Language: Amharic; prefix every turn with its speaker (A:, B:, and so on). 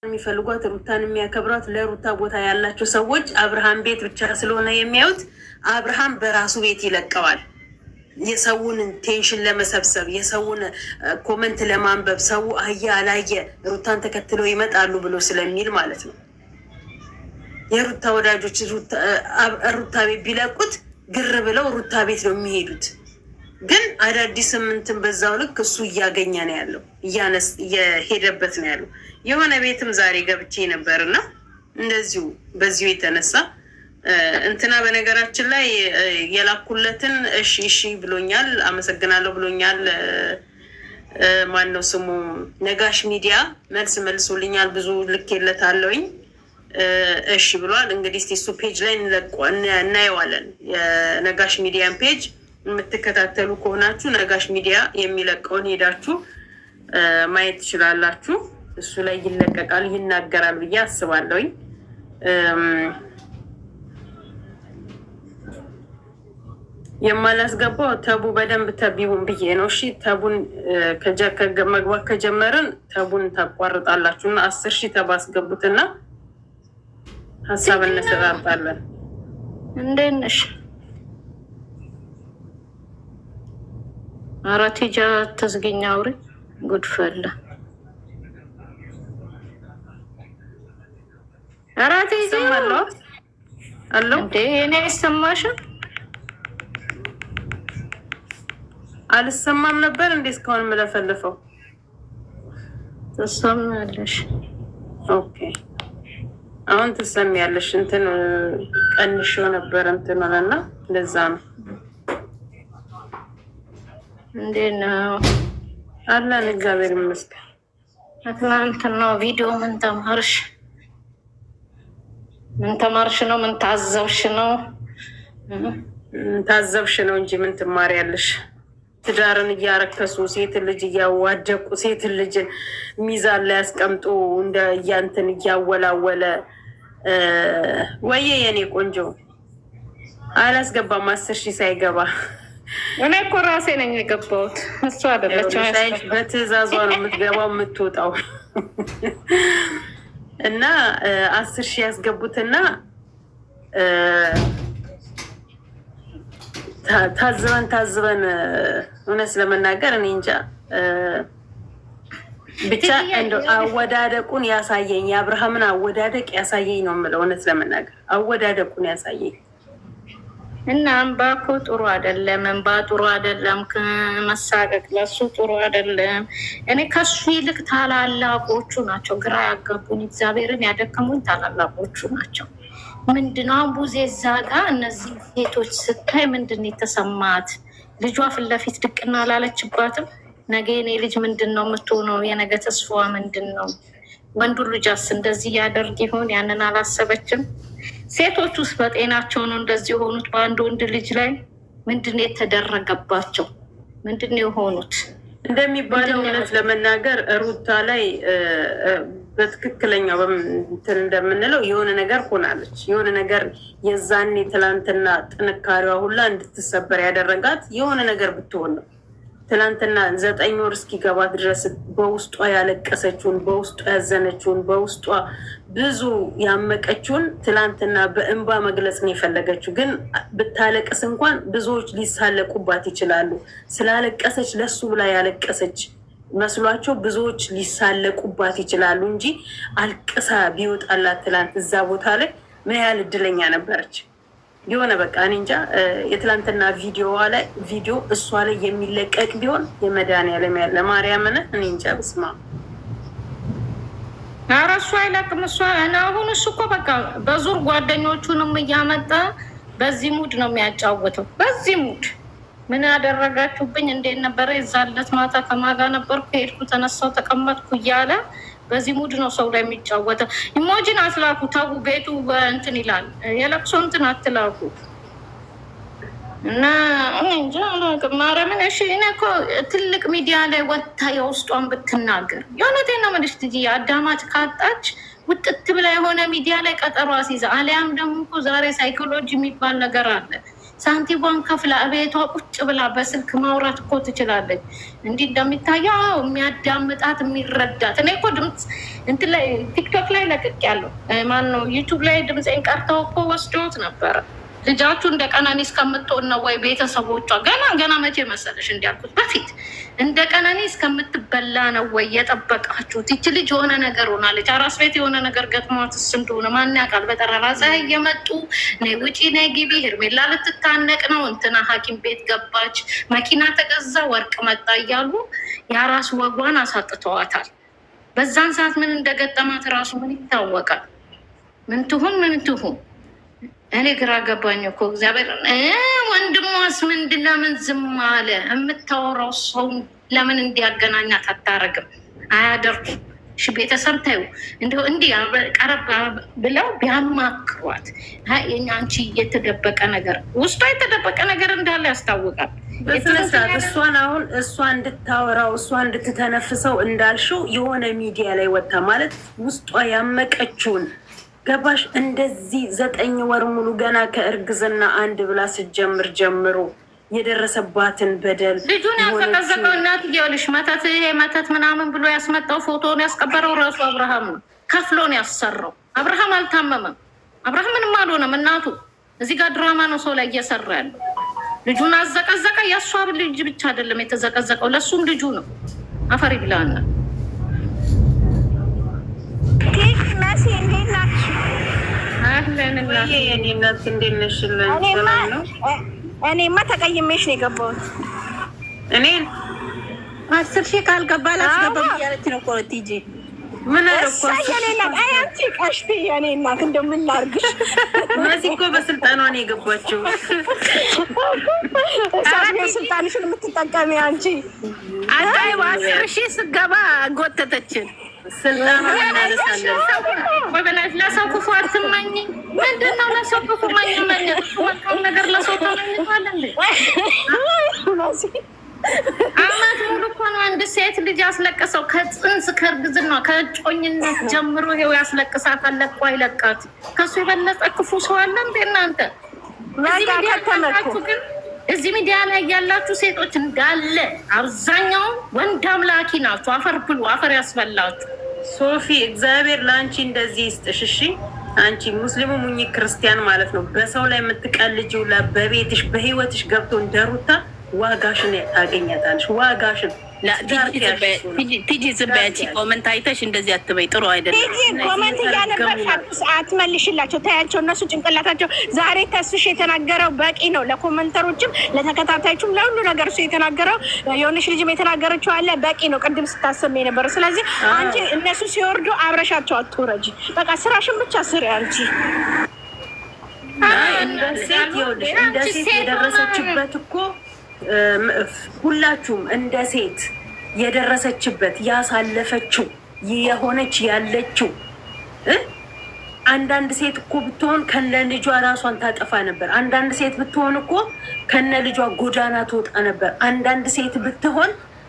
A: የሚፈልጓት ሩታን የሚያከብሯት ለሩታ ቦታ ያላቸው ሰዎች አብርሃም ቤት ብቻ ስለሆነ የሚያዩት አብርሃም በራሱ ቤት ይለቀዋል። የሰውን ቴንሽን ለመሰብሰብ የሰውን ኮመንት ለማንበብ ሰው አየ አላየ ሩታን ተከትለው ይመጣሉ ብሎ ስለሚል ማለት ነው። የሩታ ወዳጆች ሩታ ቤት ቢለቁት ግር ብለው ሩታ ቤት ነው የሚሄዱት። ግን አዳዲስ ስምንትን በዛው ልክ እሱ እያገኘ ነው ያለው፣ እየሄደበት ነው ያለው። የሆነ ቤትም ዛሬ ገብቼ ነበርና እንደዚሁ በዚሁ የተነሳ እንትና በነገራችን ላይ የላኩለትን እሺ እሺ ብሎኛል፣ አመሰግናለሁ ብሎኛል። ማን ነው ስሙ? ነጋሽ ሚዲያ መልሶልኛል። ብዙ ልኬለታለሁኝ። እሺ ብሏል። እንግዲህ እሱ ፔጅ ላይ እናየዋለን። የነጋሽ ሚዲያን ፔጅ የምትከታተሉ ከሆናችሁ ነጋሽ ሚዲያ የሚለቀውን ሄዳችሁ ማየት ትችላላችሁ። እሱ ላይ ይለቀቃል፣ ይናገራል ብዬ አስባለሁኝ። የማላስገባው ተቡ በደንብ ተቢውን ብዬ ነው። እሺ ተቡን መግባት ከጀመርን ተቡን ታቋርጣላችሁ እና 10 ሺህ ተባ አስገቡትና ሀሳብ እንሰጣጣለን።
B: እንዴት ነሽ? ኧረ ቲጃ ተዝግኛ አውሪ ጉድፈላ ኧረ ቲጃ አሎ እንዴ እኔ አይሰማሽም?
A: አልሰማም ነበር እንዴ እስካሁን የምለፈልፈው?
B: ትሰማለሽ?
A: ኦኬ አሁን ትሰሚያለሽ። እንትን ቀንሽው ነበር እንትን ሆነና ለዛ ነው።
B: እንዴት ነው?
A: አለን እግዚአብሔር ይመስገን።
B: ትናንትና ቪዲዮ ምን ተማርሽ? ምን ተማርሽ ነው? ምን ታዘብሽ ነው?
A: ታዘብሽ ነው እንጂ ምን ትማሪያለሽ? ትዳርን እያረከሱ ሴት ልጅ እያዋደቁ ሴት ልጅን ሚዛን ላይ ያስቀምጡ እንደ እያንትን እያወላወለ ወየ የኔ ቆንጆ አላስገባም 10 ሺህ ሳይገባ።
B: እኔ እኮ ራሴ ነኝ የገባሁት እሱ አይደለችም።
A: በትዕዛዟ ነው የምትገባው የምትወጣው። እና 10 ሺህ ያስገቡትና ታዝበን እውነት ለመናገር እኔ እንጃ ብቻ እንደው አወዳደቁን ያሳየኝ የአብርሃምን አወዳደቅ ያሳየኝ ነው የምለው። እውነት ለመናገር አወዳደቁን ያሳየኝ
B: እና እንባ እኮ ጥሩ አይደለም። እንባ ጥሩ አይደለም። መሳቀቅ ለሱ ጥሩ አይደለም። እኔ ከሱ ይልቅ ታላላቆቹ ናቸው ግራ ያጋቡኝ፣ እግዚአብሔርን ያደከሙኝ ታላላቆቹ ናቸው። ምንድነው አቡዜ እዛ ጋር እነዚህ ሴቶች ስታይ ምንድን የተሰማት? ልጇ ፊት ለፊት ድቅና አላለችባትም? ነገ የኔ ልጅ ምንድን ነው የምትሆነው? የነገ ተስፋዋ ምንድን ነው? ወንዱ ልጃስ እንደዚህ ያደርግ ይሆን? ያንን አላሰበችም። ሴቶች ውስጥ በጤናቸው ነው እንደዚህ የሆኑት። በአንድ ወንድ ልጅ ላይ ምንድን ነው የተደረገባቸው? ምንድን ነው የሆኑት?
A: እንደሚባለው እውነት ለመናገር ሩታ ላይ በትክክለኛው እንትን እንደምንለው የሆነ ነገር ሆናለች። የሆነ ነገር የዛኔ ትላንትና ጥንካሬዋ ሁላ እንድትሰበር ያደረጋት የሆነ ነገር ብትሆን ነው። ትላንትና 9 ወር እስኪገባት ድረስ በውስጧ ያለቀሰችውን፣ በውስጧ ያዘነችውን፣ በውስጧ ብዙ ያመቀችውን ትላንትና በእንባ መግለጽ ነው የፈለገችው። ግን ብታለቅስ እንኳን ብዙዎች ሊሳለቁባት ይችላሉ። ስላለቀሰች ለሱ ብላ ያለቀሰች መስሏቸው ብዙዎች ሊሳለቁባት ይችላሉ እንጂ አልቅሳ ቢወጣላት ትላንት እዛ ቦታ ላይ ምን ያህል እድለኛ ነበረች። የሆነ በቃ እኔ እንጃ የትላንትና ቪዲዮ እሷ ላይ የሚለቀቅ ቢሆን የመድኃኒዓለም ያለ ማርያምን እኔ እንጃ ብስማ
B: ኧረ እሱ አይለቅም። እሷ አሁን እሱ እኮ በቃ በዙር ጓደኞቹንም እያመጣ በዚህ ሙድ ነው የሚያጫወተው። በዚህ ሙድ ምን ያደረጋችሁብኝ? እንዴት ነበረ? የዛለት ማታ ከማጋ ነበርኩ፣ ሄድኩ፣ ተነሳው፣ ተቀመጥኩ እያለ በዚህ ሙድ ነው ሰው ላይ የሚጫወተው። ኢሞጂን አትላኩ ተው። ቤቱ እንትን ይላል። የለቅሶ እንትን አትላኩ እና እንጃ ማርያምን። እሺ እኔ እኮ ትልቅ ሚዲያ ላይ ወጥታ የውስጧን ብትናገር የእውነቴን ነው የምልሽ። ትጂ አዳማጭ ካጣች ውጥት ብላ የሆነ ሚዲያ ላይ ቀጠሮ አስይዛ፣ አሊያም ደግሞ እኮ ዛሬ ሳይኮሎጂ የሚባል ነገር አለ። ሳንቲሟን ከፍላ እቤቷ ቁጭ ብላ በስልክ ማውራት እኮ ትችላለች። እንዲህ እንደሚታየው የሚያዳምጣት የሚረዳት። እኔ እኮ ድምፅ እንትን ላይ ቲክቶክ ላይ ለቅቄያለሁ። ማነው ዩቱብ ላይ ድምፄን ቀርተው እኮ ወስዶት ነበረ። ልጃችሁ እንደ ቀነኒ እስከምትሆን ነው ወይ ቤተሰቦቿ ገና መቼ መሰለሽ እንዲያልኩት በፊት እንደ ቀነኒ እስከምትበላ ነው ወይ የጠበቃችሁት? ይች ልጅ የሆነ ነገር ሆናለች። አራስ ቤት የሆነ ነገር ገጥሟትስ እንደሆነ ማን ያውቃል? በጠራራ ፀሐይ እየመጡ ነይ ውጪ ነይ ግቢ፣ ሄርሜላ ልትታነቅ ነው፣ እንትና ሐኪም ቤት ገባች፣ መኪና ተገዛ፣ ወርቅ መጣ እያሉ የአራስ ወጓን አሳጥተዋታል። በዛን ሰዓት ምን እንደገጠማት እራሱ ምን ይታወቃል? ምን ትሁን እኔ ግራ ገባኝ እኮ እግዚአብሔር። ወንድሟስ ምንድን ለምን ዝም አለ? የምታወራው ሰው ለምን እንዲያገናኛት አታረግም? አያደርጉም። እሺ ቤተሰብ ታዩ እንዲህ ቀረብ ብለው ቢያማክሯት፣ አንቺ የተደበቀ ነገር ውስጧ የተደበቀ ነገር እንዳለ ያስታውቃል።
A: እሷን አሁን እሷ እንድታወራው እሷ እንድትተነፍሰው እንዳልሽው የሆነ ሚዲያ ላይ ወጣ ማለት ውስጧ ያመቀችውን ገባሽ? እንደዚህ 9 ወር ሙሉ ገና ከእርግዝና 1 ብላ ስትጀምር ጀምሮ የደረሰባትን በደል
B: ልጁን ያልተቀዘቀው እናትዬው ልሽ መተት ምናምን ብሎ ያስመጣው ፎቶን ያስቀበረው ራሱ አብርሃም ነው። ከፍሎን ያሰራው አብርሃም አልታመመም። አብርሃም ምንም አልሆነም። እናቱ እዚህ ጋር ድራማ ነው ሰው ላይ እየሰራ ያለው። ልጁን አዘቀዘቀ። የእሷ ልጅ ብቻ አይደለም የተዘቀዘቀው፣ ለእሱም ልጁ ነው። አፈሪ ብላና
C: መሲ እንዴት ናችሁ? እኔማ ተቀይሜሽ ነው የገባሁት።
A: እኔን
C: 10 ሺህ ካልገባ ላስገባ እያለች ነው እኮ ቲጂ። ምን አረኳ? አንቺ ቀሽቲ የኔ እናት እንደው ምን ላድርግሽ?
A: መሲ እኮ በስልጣኗ ነው የገባችው።
C: ስልጣንሽን የምትጠቀሚ አንቺ።
B: አዳይ 10 ሺህ ስገባ ጎተተችን።
A: ስልጣኗ እናነሳለን።
B: ለሰው ክፉ አትመኝ። ምንድን ነው ለሰው ክፉ መኝ? ነገር ለሰው ተመኝቷል እንዴ? አመት ሙሉ እኮ ነው አንድ ሴት ልጅ ያስለቀሰው። ከፅንስ ከእርግዝና ከእጮኝነት ጀምሮ ይኸው ያስለቅሳታል። ለቆ አይለቃት። ከሱ የበለጠ ክፉ ሰው አለ እንዴ እናንተ? ግን እዚህ ሚዲያ ላይ ያላችሁ ሴቶች እንዳለ አብዛኛውን ወንድ አምላኪ ናችሁ። አፈር ብሉ፣ አፈር ያስበላችሁ።
A: ሶፊ እግዚአብሔር ለአንቺ እንደዚህ ይስጥሽ። እሺ አንቺ ሙስሊሙ ሙኝ ክርስቲያን ማለት ነው። በሰው ላይ የምትቀልጂው በቤትሽ በህይወትሽ ገብቶ እንደሩታ ዋጋሽን ታገኛታለሽ። ዋጋሽን
D: ቲጂ ዝም በይ። አንቺ ኮመንት አይተሽ እንደዚህ አትበይ፣ ጥሩ አይደለም።
C: ቲጂ ኮመንት እያነበብሽ አትመልሽላቸው፣ ታያቸው። እነሱ ጭንቅላታቸው ዛሬ ተስፍሽ የተናገረው በቂ ነው። ለኮመንተሮችም ለተከታታዮችም ለሁሉ ነገር እሱ የተናገረው የሆነች ልጅም የተናገረችው አለ በቂ ነው። ቅድም ስታሰሚ የነበረው። ስለዚህ አንቺ እነሱ ሲወርዱ አብረሻቸው አትውረጂ። በቃ ስራሽን ብቻ ስሪ አንቺ።
A: እንደ ሴት ይኸውልሽ፣ እንደ ሴት የደረሰችበት እኮ ሁላችሁም እንደ ሴት የደረሰችበት ያሳለፈችው የሆነች ያለችው አንዳንድ ሴት እኮ ብትሆን ከነ ልጇ ራሷን ታጠፋ ነበር። አንዳንድ ሴት ብትሆን እኮ ከነ ልጇ ጎዳና ትወጣ ነበር። አንዳንድ ሴት ብትሆን